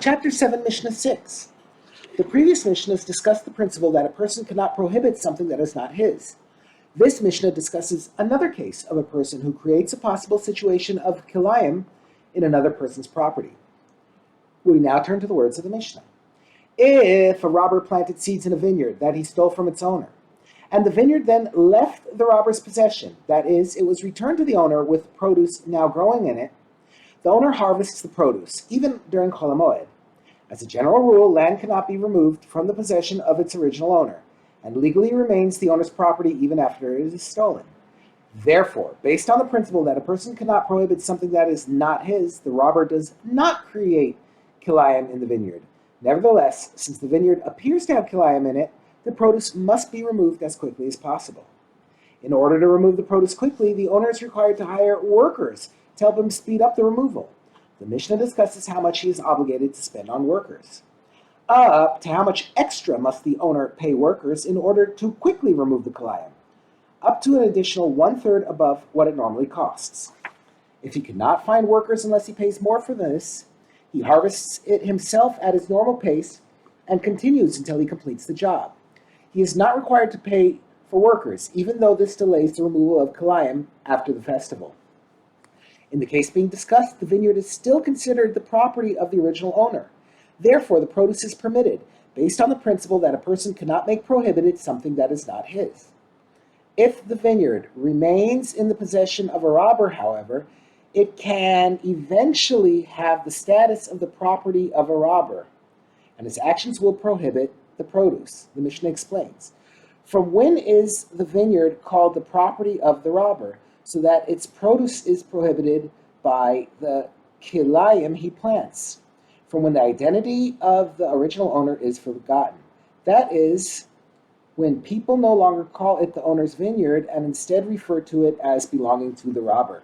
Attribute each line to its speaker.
Speaker 1: Chapter 7, Mishnah 6. The previous Mishnahs discussed the principle that a person cannot prohibit something that is not his. This Mishnah discusses another case of a person who creates a possible situation of Kilayim in another person's property. We now turn to the words of the Mishnah. If a robber planted seeds in a vineyard that he stole from its owner, and the vineyard then left the robber's possession, that is, it was returned to the owner with produce now growing in it, the owner harvests the produce, even during Chol HaMoed. As a general rule, land cannot be removed from the possession of its original owner, and legally remains the owner's property even after it is stolen. Therefore, based on the principle that a person cannot prohibit something that is not his, the robber does not create Kilayim in the vineyard. Nevertheless, since the vineyard appears to have Kilayim in it, the produce must be removed as quickly as possible. In order to remove the produce quickly, the owner is required to hire workers to help him speed up the removal. The Mishnah discusses how much he is obligated to spend on workers. Up to how much extra must the owner pay workers in order to quickly remove the Kilayim? Up to an additional 1/3 above what it normally costs. If he cannot find workers unless he pays more for this, he harvests it himself at his normal pace and continues until he completes the job. He is not required to pay for workers, even though this delays the removal of Kilayim after the festival. In the case being discussed, the vineyard is still considered the property of the original owner. Therefore, the produce is permitted, based on the principle that a person cannot make prohibited something that is not his. If the vineyard remains in the possession of a robber, however, it can eventually have the status of the property of a robber, and his actions will prohibit the produce. The Mishnah explains. From when is the vineyard called the property of the robber, so that its produce is prohibited by the Kilayim he plants? From when the identity of the original owner is forgotten. That is, when people no longer call it the owner's vineyard and instead refer to it as belonging to the robber.